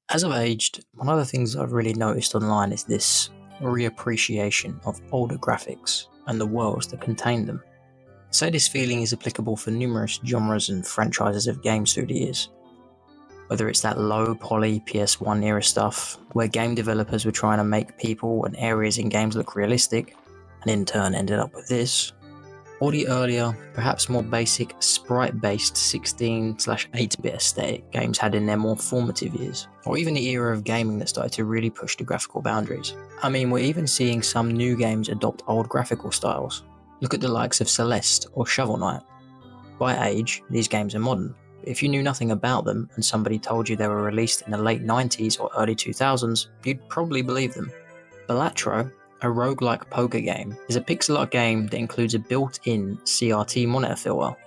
As I've aged, one of the things I've really noticed online is this reappreciation of older graphics and the worlds that contain them. I'd say this feeling is applicable for numerous genres and franchises of games through the years. Whether it's that low poly PS1 era stuff, where game developers were trying to make people and areas in games look realistic, and in turn ended up with this, or the earlier, perhaps more basic sprite-based 16/8-bit aesthetic games had in their more formative years, or even the era of gaming that started to really push the graphical boundaries. I mean, we're even seeing some new games adopt old graphical styles. Look at the likes of Celeste or Shovel Knight. By age, these games are modern, but if you knew nothing about them and somebody told you they were released in the late 90s or early 2000s, you'd probably believe them. Balatro, a roguelike poker game, is a pixel art game that includes a built-in CRT monitor filter.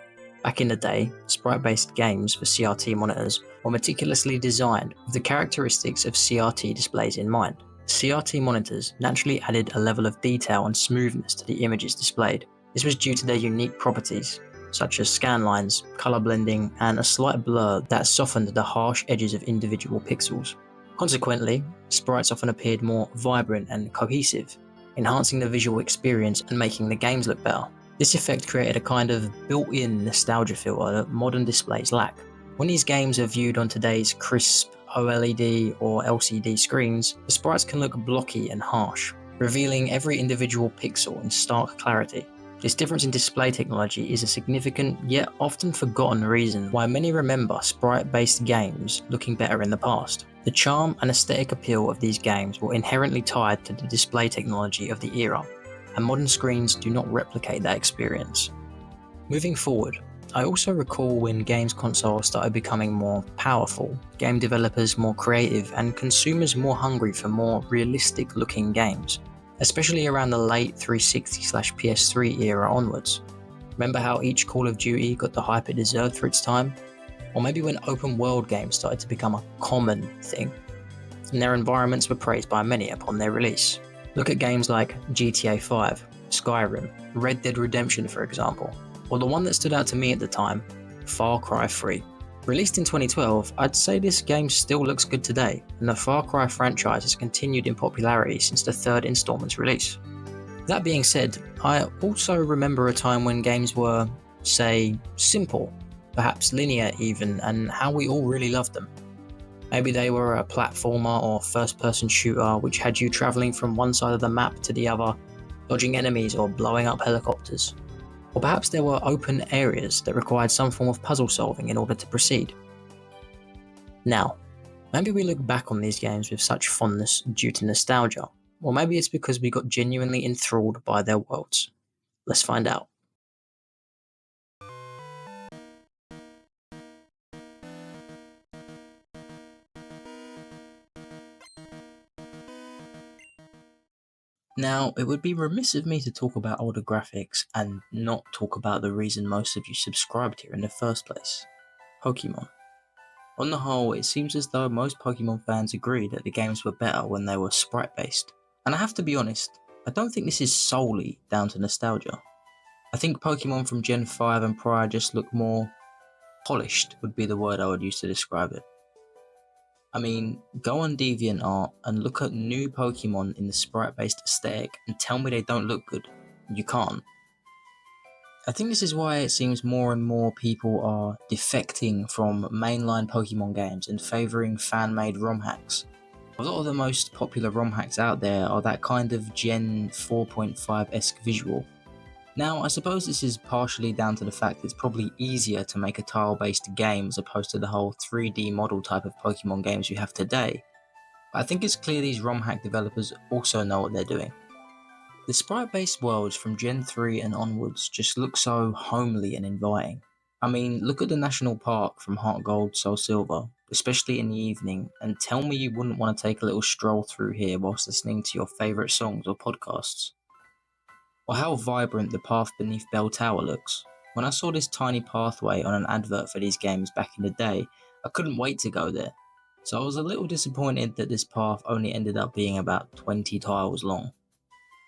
Back in the day, sprite-based games for CRT monitors were meticulously designed with the characteristics of CRT displays in mind. CRT monitors naturally added a level of detail and smoothness to the images displayed. This was due to their unique properties, such as scan lines, color blending, and a slight blur that softened the harsh edges of individual pixels. Consequently, sprites often appeared more vibrant and cohesive, enhancing the visual experience and making the games look better. This effect created a kind of built-in nostalgia filter that modern displays lack. When these games are viewed on today's crisp OLED or LCD screens, the sprites can look blocky and harsh, revealing every individual pixel in stark clarity. This difference in display technology is a significant yet often forgotten reason why many remember sprite-based games looking better in the past. The charm and aesthetic appeal of these games were inherently tied to the display technology of the era, and modern screens do not replicate that experience. Moving forward, I also recall when games consoles started becoming more powerful, game developers more creative, and consumers more hungry for more realistic looking games, especially around the late 360/PS3 era onwards. Remember how each Call of Duty got the hype it deserved for its time? Or maybe when open world games started to become a common thing, and their environments were praised by many upon their release. Look at games like GTA 5, Skyrim, Red Dead Redemption for example, or the one that stood out to me at the time, Far Cry 3. Released in 2012, I'd say this game still looks good today, and the Far Cry franchise has continued in popularity since the third installment's release. That being said, I also remember a time when games were, say, simple, perhaps linear even, and how we all really loved them. Maybe they were a platformer or first-person shooter which had you travelling from one side of the map to the other, dodging enemies or blowing up helicopters. Or perhaps there were open areas that required some form of puzzle solving in order to proceed. Now, maybe we look back on these games with such fondness due to nostalgia, or maybe it's because we got genuinely enthralled by their worlds. Let's find out. Now, it would be remiss of me to talk about older graphics and not talk about the reason most of you subscribed here in the first place: Pokemon. On the whole, it seems as though most Pokemon fans agree that the games were better when they were sprite-based. And I have to be honest, I don't think this is solely down to nostalgia. I think Pokemon from Gen 5 and prior just look more polished, would be the word I would use to describe it. I mean, go on DeviantArt and look at new Pokemon in the sprite-based aesthetic and tell me they don't look good. You can't. I think this is why it seems more and more people are defecting from mainline Pokemon games and favouring fan-made ROM hacks. A lot of the most popular ROM hacks out there are that kind of Gen 4.5-esque visual. Now, I suppose this is partially down to the fact that it's probably easier to make a tile-based game as opposed to the whole 3D model type of Pokemon games you have today, but I think it's clear these ROM hack developers also know what they're doing. The sprite-based worlds from Gen 3 and onwards just look so homely and inviting. I mean, look at the National Park from Heart Gold, Soul Silver, especially in the evening, and tell me you wouldn't want to take a little stroll through here whilst listening to your favourite songs or podcasts. Or how vibrant the path beneath Bell Tower looks. When I saw this tiny pathway on an advert for these games back in the day, I couldn't wait to go there, so I was a little disappointed that this path only ended up being about 20 tiles long.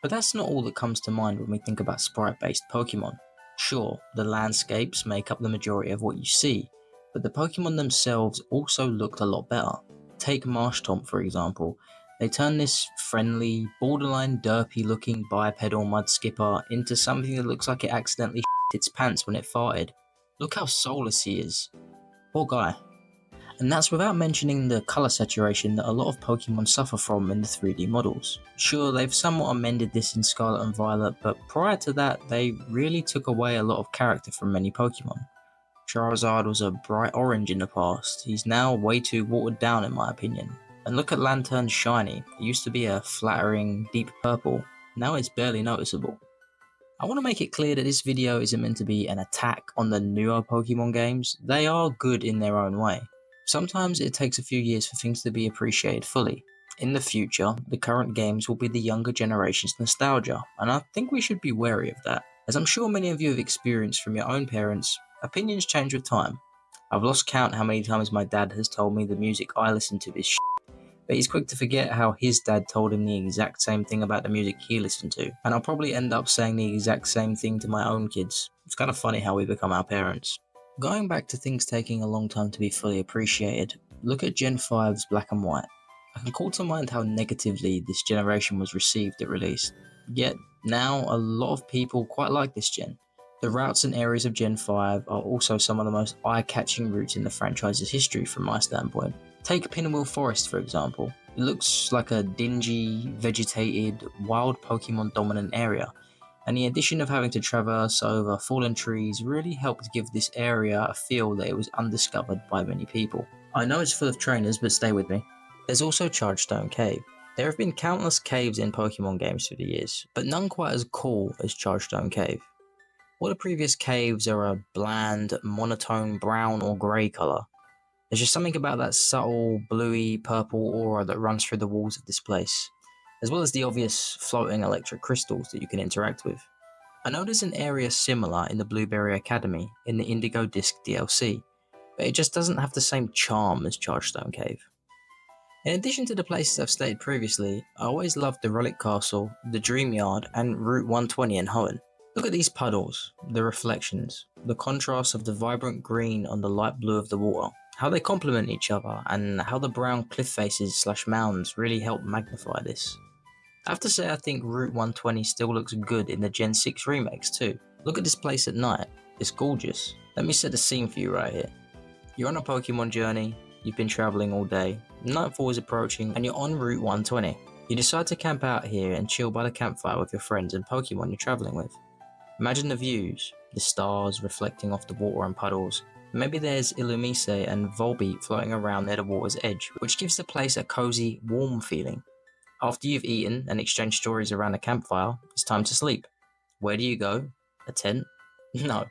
But that's not all that comes to mind when we think about sprite-based Pokemon. Sure, the landscapes make up the majority of what you see, but the Pokemon themselves also looked a lot better. Take Marshtomp for example. They turned this friendly, borderline derpy looking bipedal mud skipper into something that looks like it accidentally shit its pants when it farted. Look how soulless he is. Poor guy. And that's without mentioning the colour saturation that a lot of Pokemon suffer from in the 3D models. Sure, they've somewhat amended this in Scarlet and Violet, but prior to that, they really took away a lot of character from many Pokemon. Charizard was a bright orange in the past, he's now way too watered down in my opinion. And look at Lantern's shiny, it used to be a flattering, deep purple, now it's barely noticeable. I want to make it clear that this video isn't meant to be an attack on the newer Pokemon games, they are good in their own way. Sometimes it takes a few years for things to be appreciated fully. In the future, the current games will be the younger generation's nostalgia, and I think we should be wary of that. As I'm sure many of you have experienced from your own parents, opinions change with time. I've lost count how many times my dad has told me the music I listen to is shit, but he's quick to forget how his dad told him the exact same thing about the music he listened to, and I'll probably end up saying the exact same thing to my own kids. It's kind of funny how we become our parents. Going back to things taking a long time to be fully appreciated, look at Gen 5's Black and White. I can call to mind how negatively this generation was received at release, yet now a lot of people quite like this gen. The routes and areas of Gen 5 are also some of the most eye-catching routes in the franchise's history from my standpoint. Take Pinwheel Forest for example. It looks like a dingy, vegetated, wild Pokemon dominant area, and the addition of having to traverse over fallen trees really helped give this area a feel that it was undiscovered by many people. I know it's full of trainers, but stay with me. There's also Chargestone Cave. There have been countless caves in Pokemon games through the years, but none quite as cool as Chargestone Cave. All the previous caves are a bland, monotone brown or grey colour. There's just something about that subtle, bluey, purple aura that runs through the walls of this place, as well as the obvious floating electric crystals that you can interact with. I know there's an area similar in the Blueberry Academy in the Indigo Disc DLC, but it just doesn't have the same charm as Chargestone Cave. In addition to the places I've stated previously, I always loved the Relic Castle, the Dream Yard, and Route 120 in Hoenn. Look at these puddles, the reflections, the contrast of the vibrant green on the light blue of the water, how they complement each other, and how the brown cliff faces / mounds really help magnify this. I have to say I think Route 120 still looks good in the Gen 6 remakes too. Look at this place at night, it's gorgeous. Let me set the scene for you right here. You're on a Pokemon journey, you've been travelling all day, nightfall is approaching and you're on Route 120. You decide to camp out here and chill by the campfire with your friends and Pokemon you're travelling with. Imagine the views, the stars reflecting off the water and puddles. Maybe there's Illumise and Volbeat floating around near the water's edge, which gives the place a cozy, warm feeling. After you've eaten and exchanged stories around the campfire, it's time to sleep. Where do you go? A tent? No.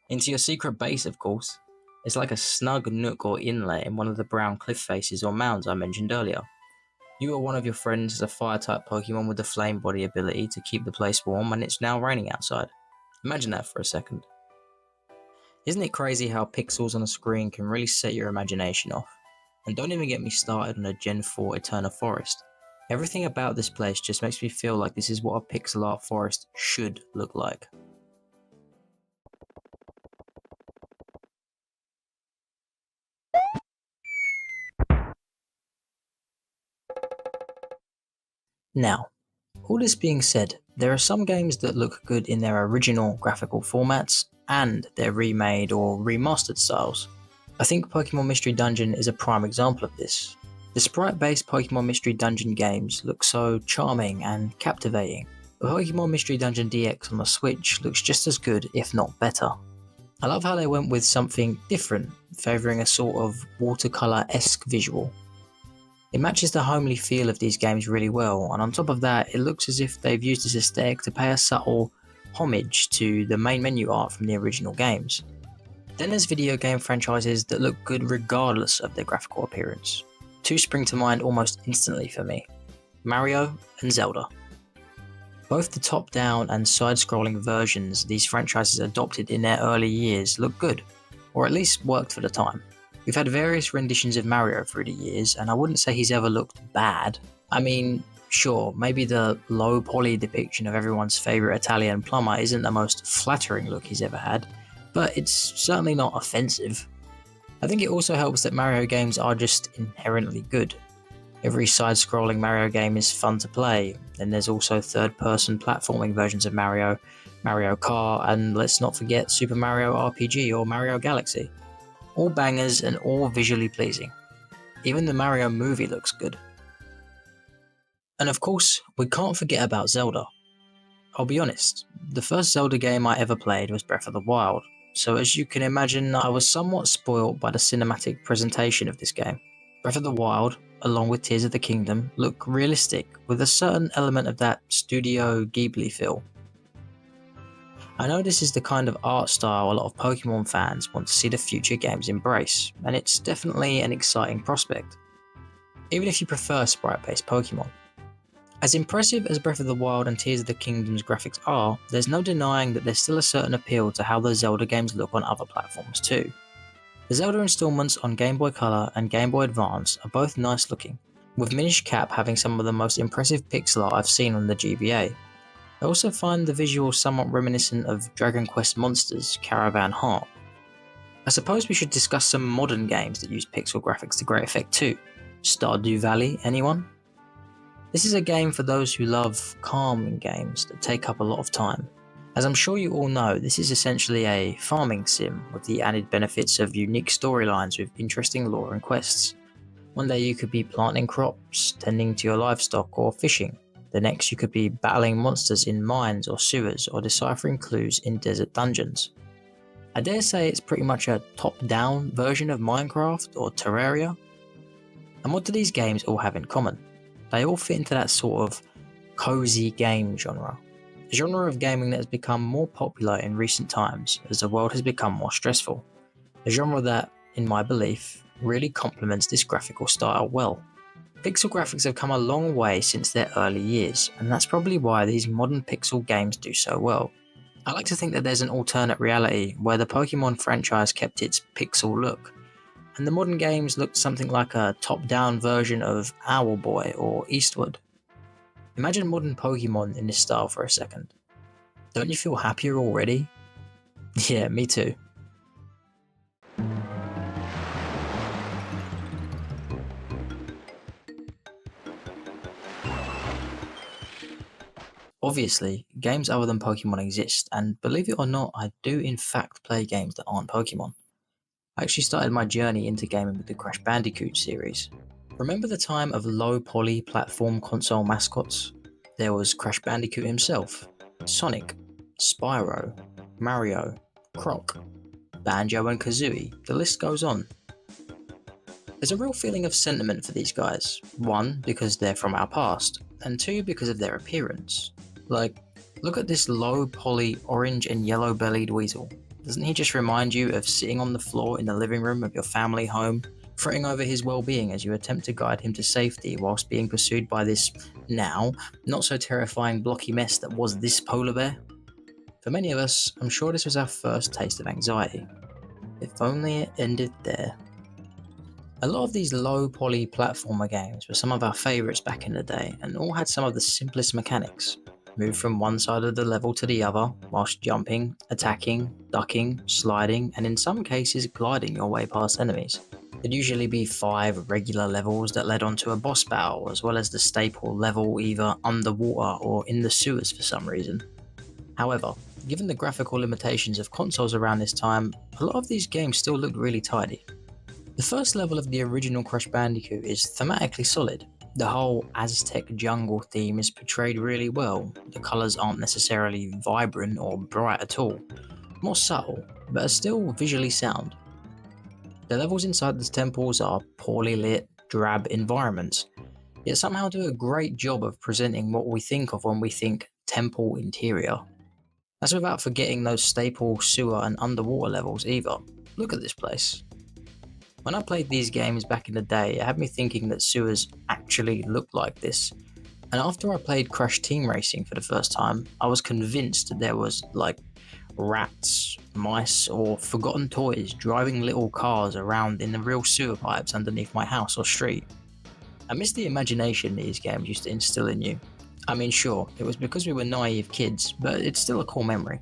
Into your secret base, of course. It's like a snug nook or inlet in one of the brown cliff faces or mounds I mentioned earlier. You or one of your friends has a fire-type Pokemon with the Flame Body ability to keep the place warm and it's now raining outside. Imagine that for a second. Isn't it crazy how pixels on a screen can really set your imagination off? And don't even get me started on a Gen 4 Eterna Forest. Everything about this place just makes me feel like this is what a pixel art forest should look like. Now, all this being said, there are some games that look good in their original graphical formats and their remade or remastered styles. I think Pokemon Mystery Dungeon is a prime example of this. The sprite-based Pokemon Mystery Dungeon games look so charming and captivating, but Pokemon Mystery Dungeon DX on the Switch looks just as good, if not better. I love how they went with something different, favouring a sort of watercolour-esque visual. It matches the homely feel of these games really well, and on top of that, it looks as if they've used this aesthetic to pay a subtle homage to the main menu art from the original games. Then there's video game franchises that look good regardless of their graphical appearance. Two spring to mind almost instantly for me: Mario and Zelda. Both the top-down and side-scrolling versions these franchises adopted in their early years look good, or at least worked for the time. We've had various renditions of Mario through the years, and I wouldn't say he's ever looked bad. I mean, sure, maybe the low poly depiction of everyone's favourite Italian plumber isn't the most flattering look he's ever had, but it's certainly not offensive. I think it also helps that Mario games are just inherently good. Every side-scrolling Mario game is fun to play, and there's also third-person platforming versions of Mario, Mario Kart, and let's not forget Super Mario RPG or Mario Galaxy. All bangers and all visually pleasing. Even the Mario movie looks good. And of course, we can't forget about Zelda. I'll be honest, the first Zelda game I ever played was Breath of the Wild, so as you can imagine, I was somewhat spoilt by the cinematic presentation of this game. Breath of the Wild, along with Tears of the Kingdom, look realistic with a certain element of that Studio Ghibli feel. I know this is the kind of art style a lot of Pokemon fans want to see the future games embrace, and it's definitely an exciting prospect, even if you prefer sprite-based Pokemon. As impressive as Breath of the Wild and Tears of the Kingdom's graphics are, there's no denying that there's still a certain appeal to how the Zelda games look on other platforms too. The Zelda installments on Game Boy Color and Game Boy Advance are both nice looking, with Minish Cap having some of the most impressive pixel art I've seen on the GBA. I also find the visuals somewhat reminiscent of Dragon Quest Monsters Caravan Heart. I suppose we should discuss some modern games that use pixel graphics to great effect too. Stardew Valley, anyone? This is a game for those who love calming games that take up a lot of time. As I'm sure you all know, this is essentially a farming sim with the added benefits of unique storylines with interesting lore and quests. One day you could be planting crops, tending to your livestock, or fishing. The next you could be battling monsters in mines or sewers, or deciphering clues in desert dungeons. I dare say it's pretty much a top-down version of Minecraft or Terraria. And what do these games all have in common? They all fit into that sort of cozy game genre. A genre of gaming that has become more popular in recent times as the world has become more stressful. A genre that, in my belief, really complements this graphical style well. Pixel graphics have come a long way since their early years, and that's probably why these modern pixel games do so well. I like to think that there's an alternate reality where the Pokemon franchise kept its pixel look, and the modern games looked something like a top-down version of Owlboy or Eastward. Imagine modern Pokemon in this style for a second. Don't you feel happier already? Yeah, me too. Obviously, games other than Pokemon exist, and believe it or not, I do in fact play games that aren't Pokemon. I actually started my journey into gaming with the Crash Bandicoot series. Remember the time of low poly platform console mascots? There was Crash Bandicoot himself, Sonic, Spyro, Mario, Croc, Banjo and Kazooie, the list goes on. There's a real feeling of sentiment for these guys, one, because they're from our past, and two, because of their appearance. Like, look at this low poly orange and yellow bellied weasel. Doesn't he just remind you of sitting on the floor in the living room of your family home, fretting over his well-being as you attempt to guide him to safety whilst being pursued by this, now, not so terrifying blocky mess that was this polar bear? For many of us, I'm sure this was our first taste of anxiety. If only it ended there. A lot of these low poly platformer games were some of our favourites back in the day and all had some of the simplest mechanics. Move from one side of the level to the other whilst jumping, attacking, ducking, sliding, and in some cases gliding your way past enemies. There'd usually be 5 regular levels that led onto a boss battle, as well as the staple level either underwater or in the sewers for some reason. However, given the graphical limitations of consoles around this time, a lot of these games still looked really tidy. The first level of the original Crash Bandicoot is thematically solid. The whole Aztec jungle theme is portrayed really well. The colours aren't necessarily vibrant or bright at all, more subtle, but are still visually sound. The levels inside the temples are poorly lit, drab environments, yet somehow do a great job of presenting what we think of when we think temple interior. That's without forgetting those staple sewer and underwater levels either. Look at this place. When I played these games back in the day, it had me thinking that sewers actually looked like this. And after I played Crash Team Racing for the first time, I was convinced that there was, like, rats, mice, or forgotten toys driving little cars around in the real sewer pipes underneath my house or street. I miss the imagination these games used to instill in you. I mean, sure, it was because we were naive kids, but it's still a cool memory.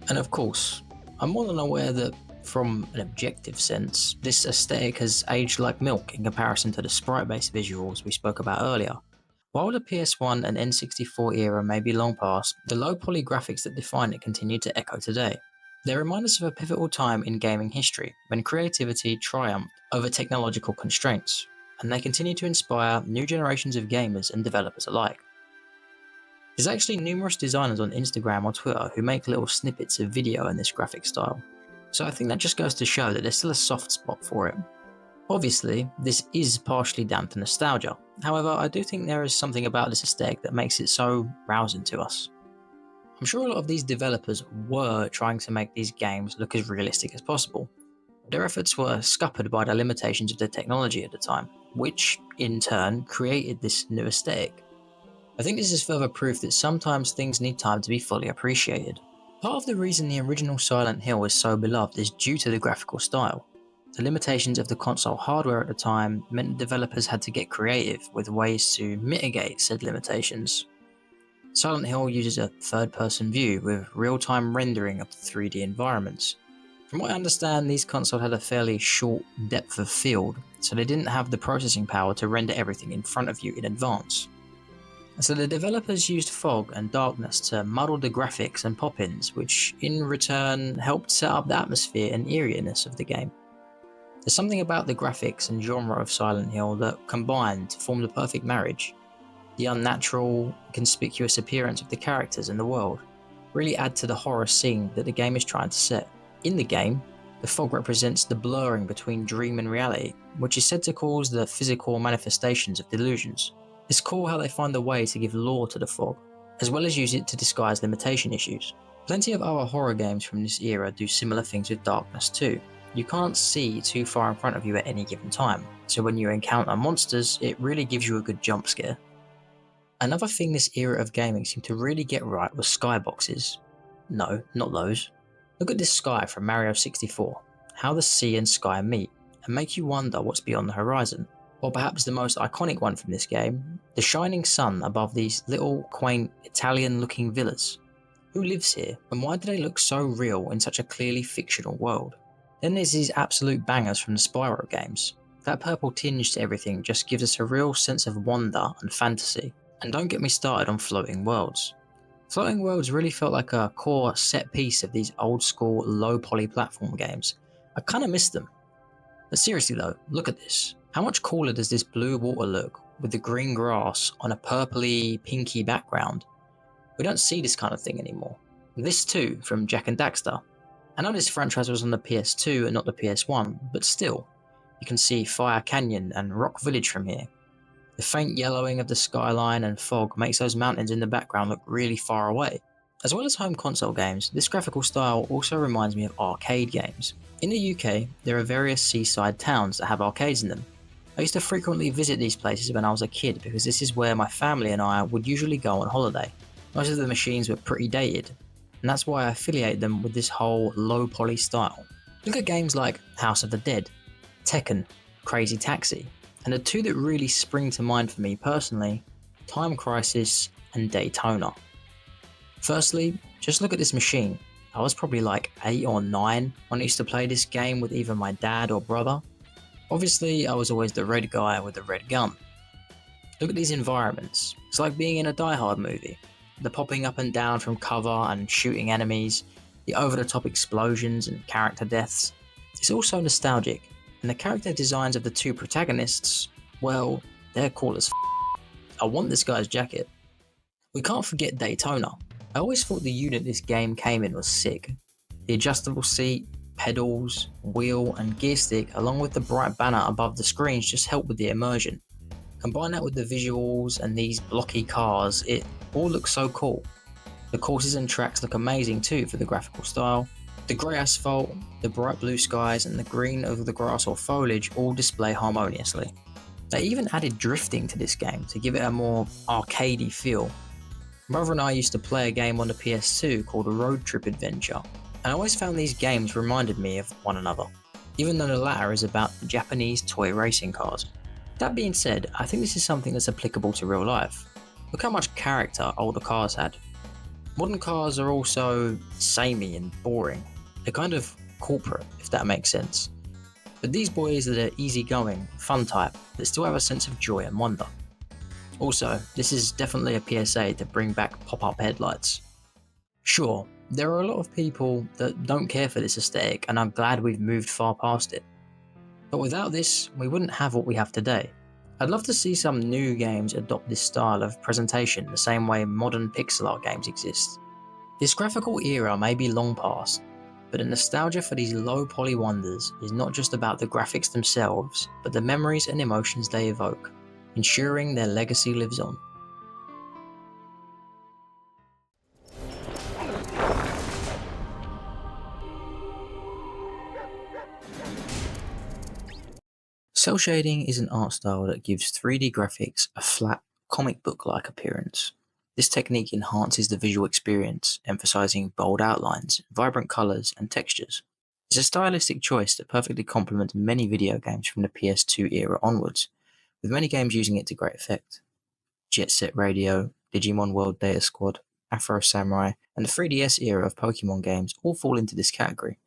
And of course, I'm more than aware that From an objective sense, this aesthetic has aged like milk in comparison to the sprite-based visuals we spoke about earlier. While the PS1 and N64 era may be long past, the low poly graphics that define it continue to echo today. They remind us of a pivotal time in gaming history when creativity triumphed over technological constraints, and they continue to inspire new generations of gamers and developers alike. There's actually numerous designers on Instagram or Twitter who make little snippets of video in this graphic style, so I think that just goes to show that there's still a soft spot for it. Obviously, this is partially down to nostalgia, however I do think there is something about this aesthetic that makes it so rousing to us. I'm sure a lot of these developers were trying to make these games look as realistic as possible, but their efforts were scuppered by the limitations of the technology at the time, which in turn created this new aesthetic. I think this is further proof that sometimes things need time to be fully appreciated. Part of the reason the original Silent Hill is so beloved is due to the graphical style. The limitations of the console hardware at the time meant that developers had to get creative with ways to mitigate said limitations. Silent Hill uses a third-person view with real-time rendering of the 3D environments. From what I understand, these consoles had a fairly short depth of field, so they didn't have the processing power to render everything in front of you in advance. So the developers used fog and darkness to muddle the graphics and pop-ins, which in return helped set up the atmosphere and eeriness of the game. There's something about the graphics and genre of Silent Hill that combined to form the perfect marriage. The unnatural, conspicuous appearance of the characters and the world really add to the horror scene that the game is trying to set. In the game, the fog represents the blurring between dream and reality, which is said to cause the physical manifestations of delusions. It's cool how they find a way to give lore to the fog, as well as use it to disguise limitation issues. Plenty of other horror games from this era do similar things with darkness too. You can't see too far in front of you at any given time, so when you encounter monsters, it really gives you a good jump scare. Another thing this era of gaming seemed to really get right was skyboxes. No, not those. Look at this sky from Mario 64, how the sea and sky meet, and make you wonder what's beyond the horizon. Or perhaps the most iconic one from this game, the shining sun above these little quaint Italian-looking villas. Who lives here, and why do they look so real in such a clearly fictional world? Then there's these absolute bangers from the Spyro games. That purple tinge to everything just gives us a real sense of wonder and fantasy. And don't get me started on floating worlds. Floating worlds really felt like a core set piece of these old school low poly platform games. I kinda miss them. But seriously though, look at this. How much cooler does this blue water look with the green grass on a purpley, pinky background? We don't see this kind of thing anymore. This too, from Jak and Daxter. I know this franchise was on the PS2 and not the PS1, but still, you can see Fire Canyon and Rock Village from here. The faint yellowing of the skyline and fog makes those mountains in the background look really far away. As well as home console games, this graphical style also reminds me of arcade games. In the UK, there are various seaside towns that have arcades in them. I used to frequently visit these places when I was a kid because this is where my family and I would usually go on holiday. Most of the machines were pretty dated, and that's why I affiliate them with this whole low poly style. Look at games like House of the Dead, Tekken, Crazy Taxi, and the two that really spring to mind for me personally, Time Crisis and Daytona. Firstly, just look at this machine. I was probably like 8 or 9 when I used to play this game with either my dad or brother. Obviously, I was always the red guy with the red gun. Look at these environments. It's like being in a Die Hard movie. The popping up and down from cover and shooting enemies, the over-the-top explosions and character deaths. It's all so nostalgic, and the character designs of the two protagonists, well, they're cool as f***. I want this guy's jacket. We can't forget Daytona. I always thought the unit this game came in was sick. The adjustable seat, pedals, wheel and gear stick along with the bright banner above the screens just help with the immersion. Combine that with the visuals and these blocky cars, it all looks so cool. The courses and tracks look amazing too for the graphical style. The grey asphalt, the bright blue skies and the green over the grass or foliage all display harmoniously. They even added drifting to this game to give it a more arcadey feel. My brother and I used to play a game on the PS2 called Road Trip Adventure, and I always found these games reminded me of one another, even though the latter is about Japanese toy racing cars. That being said, I think this is something that's applicable to real life. Look how much character older cars had. Modern cars are also samey and boring. They're kind of corporate, if that makes sense. But these boys are the easygoing, fun type that still have a sense of joy and wonder. Also, this is definitely a PSA to bring back pop-up headlights. Sure, there are a lot of people that don't care for this aesthetic, and I'm glad we've moved far past it. But without this, we wouldn't have what we have today. I'd love to see some new games adopt this style of presentation the same way modern pixel art games exist. This graphical era may be long past, but the nostalgia for these low-poly wonders is not just about the graphics themselves, but the memories and emotions they evoke, ensuring their legacy lives on. Cel shading is an art style that gives 3D graphics a flat, comic book-like appearance. This technique enhances the visual experience, emphasizing bold outlines, vibrant colors, and textures. It's a stylistic choice that perfectly complements many video games from the PS2 era onwards, with many games using it to great effect. Jet Set Radio, Digimon World Data Squad, Afro Samurai, and the 3DS era of Pokemon games all fall into this category.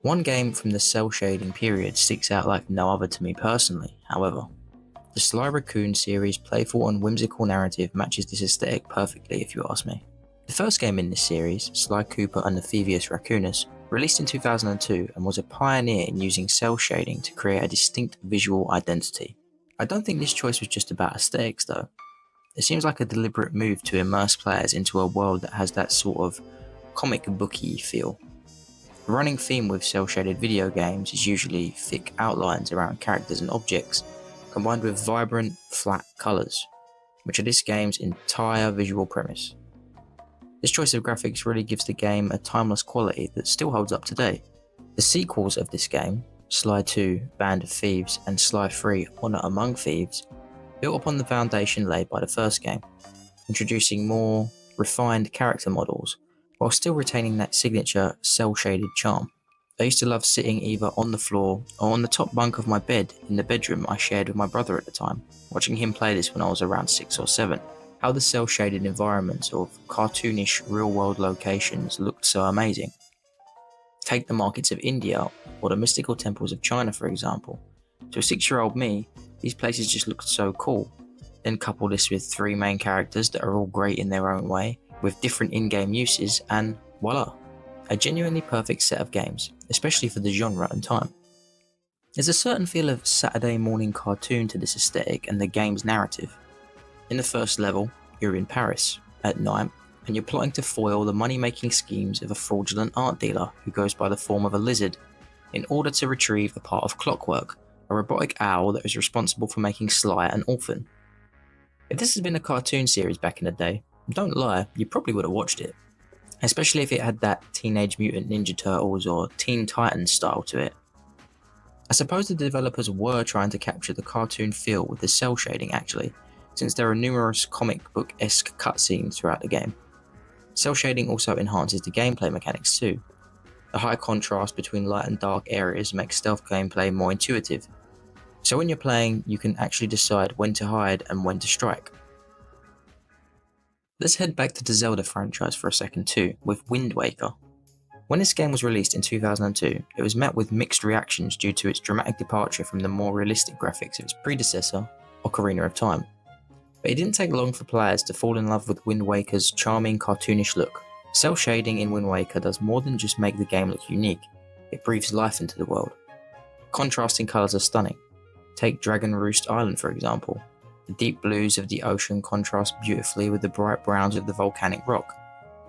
One game from the cel shading period sticks out like no other to me personally, however. The Sly Raccoon series' playful and whimsical narrative matches this aesthetic perfectly if you ask me. The first game in this series, Sly Cooper and the Thievius Raccoonus, released in 2002 and was a pioneer in using cel shading to create a distinct visual identity. I don't think this choice was just about aesthetics though. It seems like a deliberate move to immerse players into a world that has that sort of comic booky feel. The running theme with cel-shaded video games is usually thick outlines around characters and objects, combined with vibrant, flat colours, which are this game's entire visual premise. This choice of graphics really gives the game a timeless quality that still holds up today. The sequels of this game, Sly 2, Band of Thieves, and Sly 3, Honor Among Thieves, built upon the foundation laid by the first game, introducing more refined character models, while still retaining that signature cel-shaded charm. I used to love sitting either on the floor or on the top bunk of my bed in the bedroom I shared with my brother at the time, watching him play this when I was around 6 or 7. How the cel-shaded environments of cartoonish real-world locations looked so amazing. Take the markets of India or the mystical temples of China for example. To a 6-year-old me, these places just looked so cool. Then couple this with 3 main characters that are all great in their own way, with different in-game uses, and voila, a genuinely perfect set of games, especially for the genre and time. There's a certain feel of Saturday morning cartoon to this aesthetic and the game's narrative. In the first level, you're in Paris, at night, and you're plotting to foil the money-making schemes of a fraudulent art dealer who goes by the form of a lizard, in order to retrieve a part of Clockwork, a robotic owl that is responsible for making Sly an orphan. If this had been a cartoon series back in the day, don't lie, you probably would have watched it. Especially if it had that Teenage Mutant Ninja Turtles or Teen Titans style to it. I suppose the developers were trying to capture the cartoon feel with the cel shading actually, since there are numerous comic book-esque cutscenes throughout the game. Cel shading also enhances the gameplay mechanics too. The high contrast between light and dark areas makes stealth gameplay more intuitive. So when you're playing, you can actually decide when to hide and when to strike. Let's head back to the Zelda franchise for a second too, with Wind Waker. When this game was released in 2002, it was met with mixed reactions due to its dramatic departure from the more realistic graphics of its predecessor, Ocarina of Time. But it didn't take long for players to fall in love with Wind Waker's charming cartoonish look. Cel shading in Wind Waker does more than just make the game look unique, it breathes life into the world. Contrasting colours are stunning. Take Dragon Roost Island for example. The deep blues of the ocean contrast beautifully with the bright browns of the volcanic rock,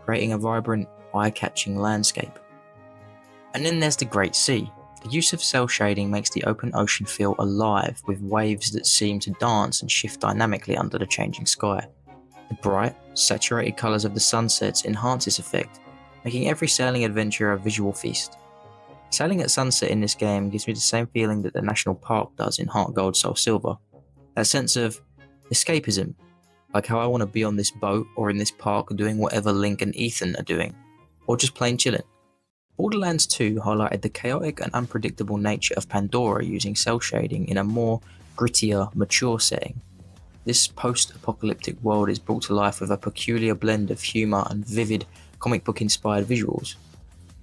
creating a vibrant, eye-catching landscape. And then there's the Great Sea. The use of cel shading makes the open ocean feel alive with waves that seem to dance and shift dynamically under the changing sky. The bright, saturated colours of the sunsets enhance this effect, making every sailing adventure a visual feast. Sailing at sunset in this game gives me the same feeling that the National Park does in Heart Gold Soul Silver. That sense of escapism, like how I want to be on this boat or in this park doing whatever Link and Ethan are doing, or just plain chilling. Borderlands 2 highlighted the chaotic and unpredictable nature of Pandora using cel shading in a more grittier, mature setting. This post-apocalyptic world is brought to life with a peculiar blend of humour and vivid comic book inspired visuals.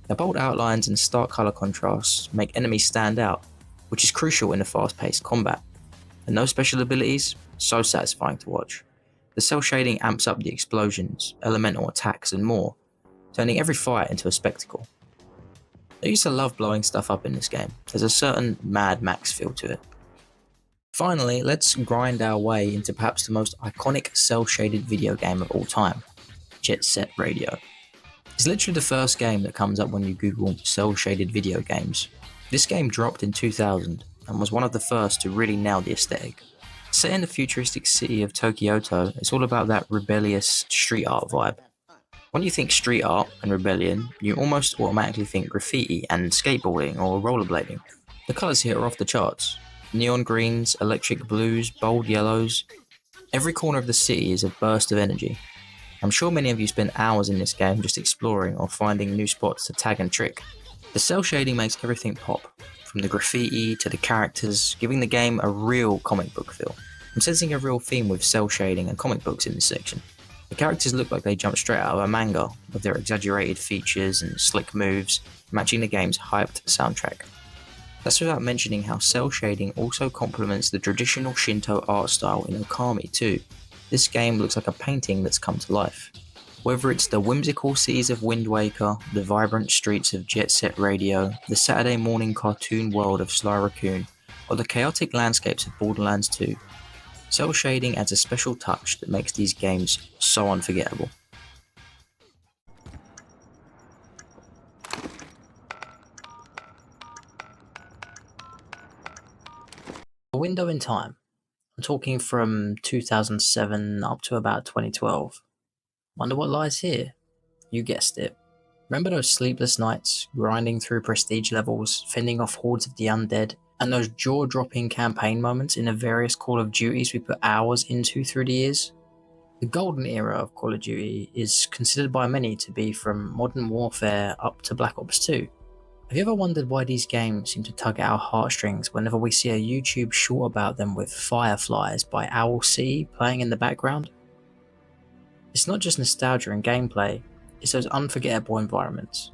The bold outlines and stark colour contrasts make enemies stand out, which is crucial in a fast-paced combat. And no special abilities, so satisfying to watch. The cell shading amps up the explosions, elemental attacks and more, turning every fight into a spectacle. I used to love blowing stuff up in this game, there's a certain Mad Max feel to it. Finally, let's grind our way into perhaps the most iconic cell-shaded video game of all time, Jet Set Radio. It's literally the first game that comes up when you Google cell-shaded video games. This game dropped in 2000 and was one of the first to really nail the aesthetic. Set in the futuristic city of Tokyoto, it's all about that rebellious street art vibe. When you think street art and rebellion, you almost automatically think graffiti and skateboarding or rollerblading. The colours here are off the charts. Neon greens, electric blues, bold yellows. Every corner of the city is a burst of energy. I'm sure many of you spend hours in this game just exploring or finding new spots to tag and trick. The cell shading makes everything pop, from the graffiti to the characters, giving the game a real comic book feel. I'm sensing a real theme with cell shading and comic books in this section. The characters look like they jumped straight out of a manga, with their exaggerated features and slick moves, matching the game's hyped soundtrack. That's without mentioning how cell shading also complements the traditional Shinto art style in Okami too. This game looks like a painting that's come to life. Whether it's the whimsical seas of Wind Waker, the vibrant streets of Jet Set Radio, the Saturday morning cartoon world of Sly Raccoon, or the chaotic landscapes of Borderlands 2, cell shading adds a special touch that makes these games so unforgettable. A window in time. I'm talking from 2007 up to about 2012. Wonder what lies here? You guessed it. Remember those sleepless nights, grinding through prestige levels, fending off hordes of the undead, and those jaw-dropping campaign moments in the various Call of Duties we put hours into through the years? The golden era of Call of Duty is considered by many to be from Modern Warfare up to Black Ops 2. Have you ever wondered why these games seem to tug at our heartstrings whenever we see a YouTube short about them with Fireflies by Owl C playing in the background? It's not just nostalgia and gameplay, it's those unforgettable environments.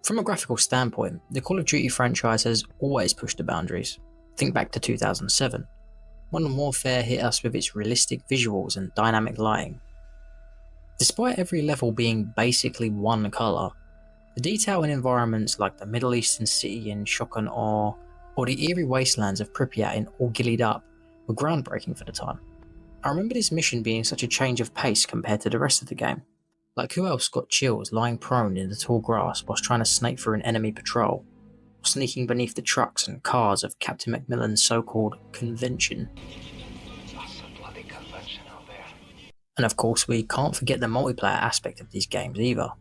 From a graphical standpoint, the Call of Duty franchise has always pushed the boundaries. Think back to 2007. Modern Warfare hit us with its realistic visuals and dynamic lighting. Despite every level being basically one colour, the detail in environments like the Middle Eastern city in Shock and Awe, or the eerie wastelands of Pripyat in All Gillied Up, were groundbreaking for the time. I remember this mission being such a change of pace compared to the rest of the game. Like, who else got chills lying prone in the tall grass whilst trying to snake through an enemy patrol, or sneaking beneath the trucks and cars of Captain Macmillan's so-called convention? And of course, we can't forget the multiplayer aspect of these games either.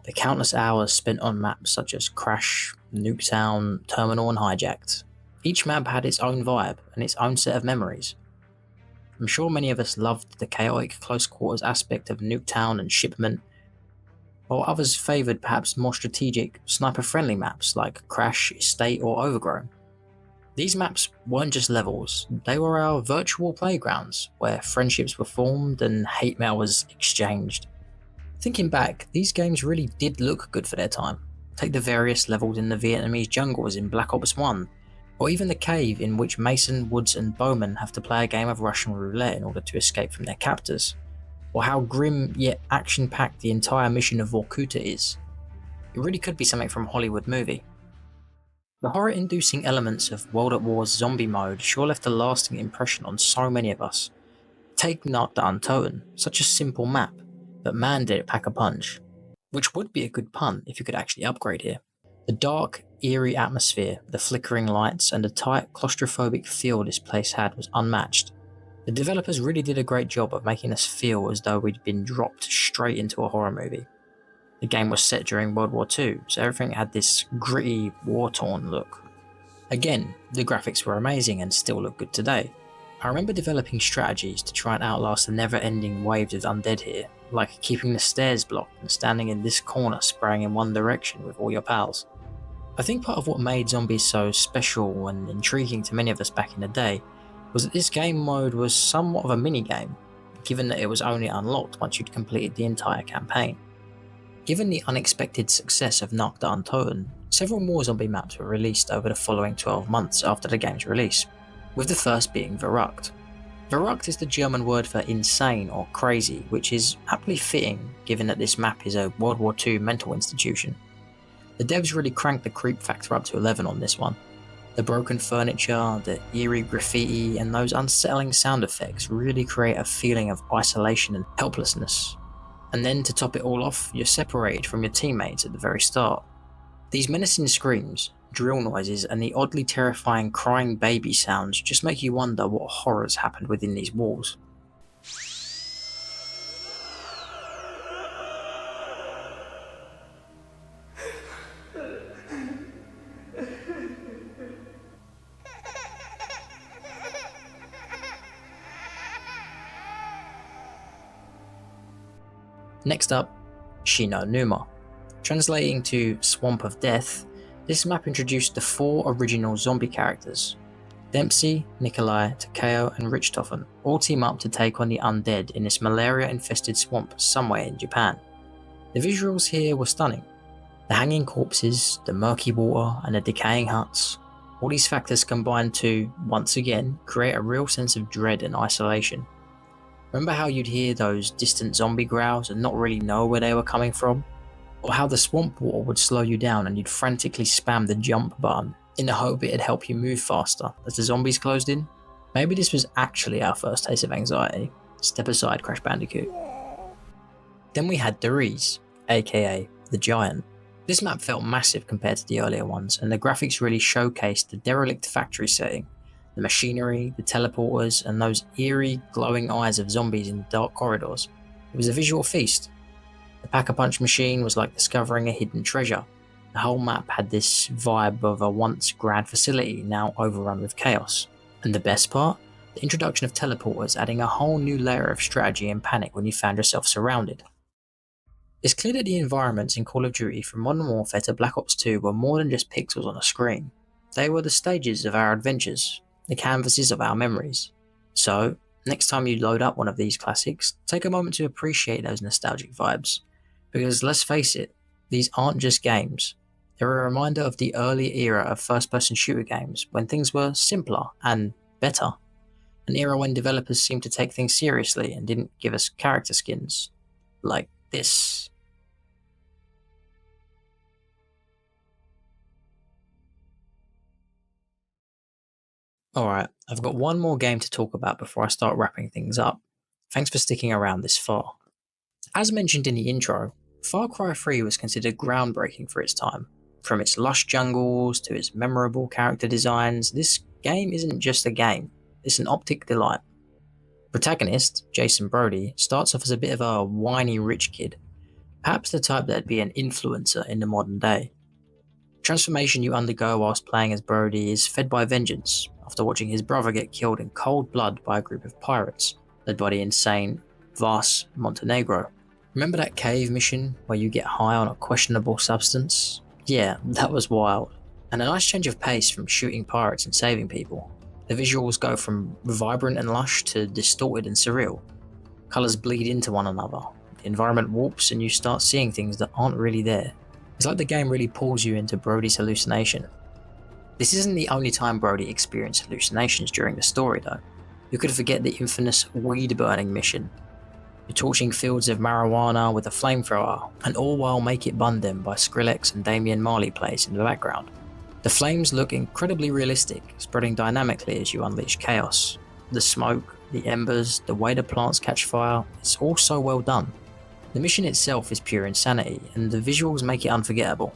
The countless hours spent on maps such as Crash, Nuketown, Terminal and Hijacked. Each map had its own vibe and its own set of memories. I'm sure many of us loved the chaotic close quarters aspect of Nuketown and Shipment, while others favoured perhaps more strategic, sniper-friendly maps like Crash, Estate or Overgrown. These maps weren't just levels, they were our virtual playgrounds, where friendships were formed and hate mail was exchanged. Thinking back, these games really did look good for their time. Take the various levels in the Vietnamese jungles in Black Ops 1, or even the cave in which Mason, Woods and Bowman have to play a game of Russian roulette in order to escape from their captors, or how grim yet action-packed the entire mission of Vorkuta is. It really could be something from a Hollywood movie. The horror-inducing elements of World at War's zombie mode sure left a lasting impression on so many of us. Take Not the Untoten, such a simple map, but man did it pack a punch. Which would be a good pun if you could actually upgrade here. The dark, eerie atmosphere, the flickering lights, and the tight, claustrophobic feel this place had was unmatched. The developers really did a great job of making us feel as though we'd been dropped straight into a horror movie. The game was set during World War II, so everything had this gritty, war-torn look. Again, the graphics were amazing and still look good today. I remember developing strategies to try and outlast the never-ending waves of undead here, like keeping the stairs blocked and standing in this corner spraying in one direction with all your pals. I think part of what made zombies so special and intriguing to many of us back in the day was that this game mode was somewhat of a mini-game, given that it was only unlocked once you'd completed the entire campaign. Given the unexpected success of Nacht der Untoten, several more zombie maps were released over the following 12 months after the game's release, with the first being Verrückt. Verrückt is the German word for insane or crazy, which is aptly fitting given that this map is a World War II mental institution. The devs really cranked the creep factor up to 11 on this one. The broken furniture, the eerie graffiti, and those unsettling sound effects really create a feeling of isolation and helplessness. And then to top it all off, you're separated from your teammates at the very start. These menacing screams, drill noises, and the oddly terrifying crying baby sounds just make you wonder what horrors happened within these walls. Next up, Shino Numa. Translating to Swamp of Death, this map introduced the 4 original zombie characters. Dempsey, Nikolai, Takeo, and Richthofen all team up to take on the undead in this malaria-infested swamp somewhere in Japan. The visuals here were stunning. The hanging corpses, the murky water, and the decaying huts. All these factors combined to, once again, create a real sense of dread and isolation. Remember how you'd hear those distant zombie growls and not really know where they were coming from? Or how the swamp water would slow you down and you'd frantically spam the jump button in the hope it'd help you move faster as the zombies closed in? Maybe this was actually our first taste of anxiety. Step aside, Crash Bandicoot. Then we had Deriz, aka the Giant. This map felt massive compared to the earlier ones, and the graphics really showcased the derelict factory setting, the machinery, the teleporters, and those eerie, glowing eyes of zombies in the dark corridors. It was a visual feast. The Pack-a-Punch machine was like discovering a hidden treasure. The whole map had this vibe of a once grand facility now overrun with chaos. And the best part? The introduction of teleporters adding a whole new layer of strategy and panic when you found yourself surrounded. It's clear that the environments in Call of Duty from Modern Warfare to Black Ops 2 were more than just pixels on a screen. They were the stages of our adventures, the canvases of our memories. So, next time you load up one of these classics, take a moment to appreciate those nostalgic vibes. Because let's face it, these aren't just games. They're a reminder of the early era of first-person shooter games when things were simpler and better. An era when developers seemed to take things seriously and didn't give us character skins. Like this. Alright, I've got one more game to talk about before I start wrapping things up. Thanks for sticking around this far. As mentioned in the intro, Far Cry 3 was considered groundbreaking for its time. From its lush jungles to its memorable character designs, this game isn't just a game, it's an optic delight. Protagonist, Jason Brody, starts off as a bit of a whiny rich kid, perhaps the type that'd be an influencer in the modern day. The transformation you undergo whilst playing as Brody is fed by vengeance, after watching his brother get killed in cold blood by a group of pirates, led by the insane Vas Montenegro. Remember that cave mission where you get high on a questionable substance? Yeah, that was wild. And a nice change of pace from shooting pirates and saving people. The visuals go from vibrant and lush to distorted and surreal. Colours bleed into one another, the environment warps and you start seeing things that aren't really there. It's like the game really pulls you into Brody's hallucination. This isn't the only time Brody experienced hallucinations during the story though. You could forget the infamous weed burning mission. You're torching fields of marijuana with a flamethrower, and all while Make It Bundem by Skrillex and Damian Marley plays in the background. The flames look incredibly realistic, spreading dynamically as you unleash chaos. The smoke, the embers, the way the plants catch fire, it's all so well done. The mission itself is pure insanity, and the visuals make it unforgettable.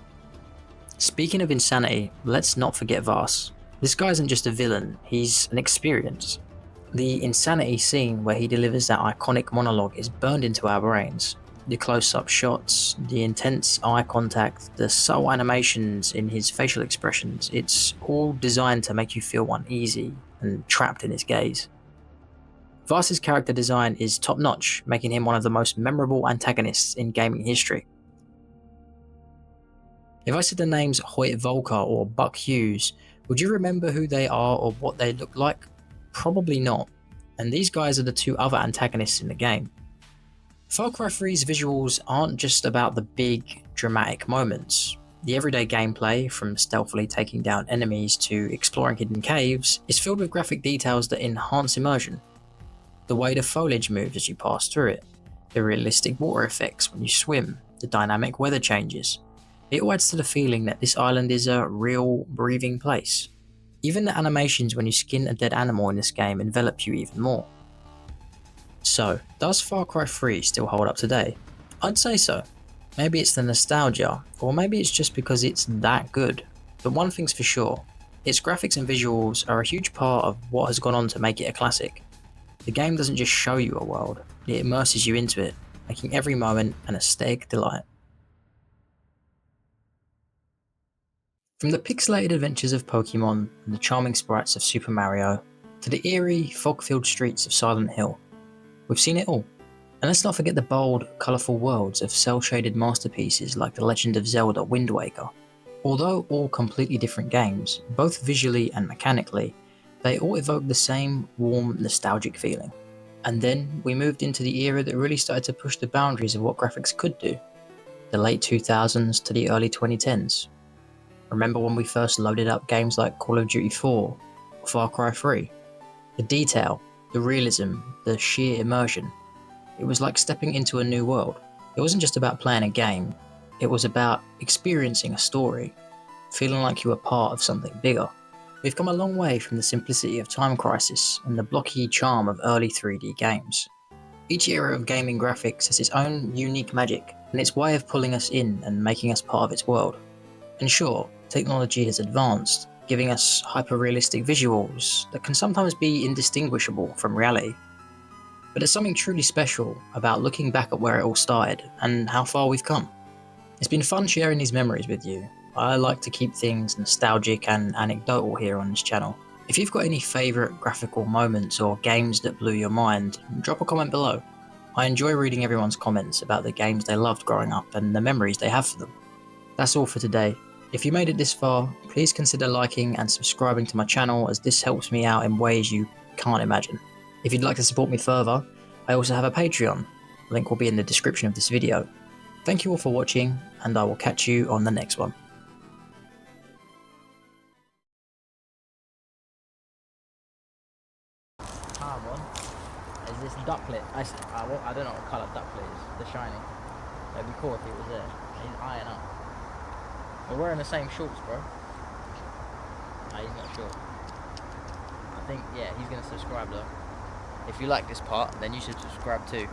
Speaking of insanity, let's not forget Vas. This guy isn't just a villain, he's an experience. The insanity scene where he delivers that iconic monologue is burned into our brains. The close-up shots, the intense eye contact, the subtle animations in his facial expressions, it's all designed to make you feel uneasy and trapped in his gaze. Vas's character design is top-notch, making him one of the most memorable antagonists in gaming history. If I said the names Hoyt Volker or Buck Hughes, would you remember who they are or what they look like? Probably not, and these guys are the two other antagonists in the game. Far Cry 3's visuals aren't just about the big, dramatic moments. The everyday gameplay, from stealthily taking down enemies to exploring hidden caves, is filled with graphic details that enhance immersion. The way the foliage moves as you pass through it, the realistic water effects when you swim, the dynamic weather changes. It all adds to the feeling that this island is a real, breathing place. Even the animations when you skin a dead animal in this game envelop you even more. So, does Far Cry 3 still hold up today? I'd say so. Maybe it's the nostalgia, or maybe it's just because it's that good. But one thing's for sure, its graphics and visuals are a huge part of what has gone on to make it a classic. The game doesn't just show you a world, it immerses you into it, making every moment an aesthetic delight. From the pixelated adventures of Pokemon and the charming sprites of Super Mario, to the eerie, fog-filled streets of Silent Hill, we've seen it all. And let's not forget the bold, colourful worlds of cel-shaded masterpieces like The Legend of Zelda Wind Waker. Although all completely different games, both visually and mechanically, they all evoke the same warm, nostalgic feeling. And then we moved into the era that really started to push the boundaries of what graphics could do. The late 2000s to the early 2010s. Remember when we first loaded up games like Call of Duty 4 or Far Cry 3? The detail, the realism, the sheer immersion. It was like stepping into a new world. It wasn't just about playing a game, it was about experiencing a story, feeling like you were part of something bigger. We've come a long way from the simplicity of Time Crisis and the blocky charm of early 3D games. Each era of gaming graphics has its own unique magic and its way of pulling us in and making us part of its world. And sure, technology has advanced, giving us hyper-realistic visuals that can sometimes be indistinguishable from reality. But there's something truly special about looking back at where it all started and how far we've come. It's been fun sharing these memories with you. I like to keep things nostalgic and anecdotal here on this channel. If you've got any favourite graphical moments or games that blew your mind, drop a comment below. I enjoy reading everyone's comments about the games they loved growing up and the memories they have for them. That's all for today. If you made it this far, please consider liking and subscribing to my channel, as this helps me out in ways you can't imagine. If you'd like to support me further, I also have a Patreon. Link will be in the description of this video. Thank you all for watching, and I will catch you on the next one. Come on. Is this ducklet? I don't know what colour ducklet is. The shiny. It'd be cool if it was there. He's eyeing up. We're wearing the same shorts, bro. Nah, he's not short. I think, yeah, he's gonna subscribe though. If you like this part, then you should subscribe too.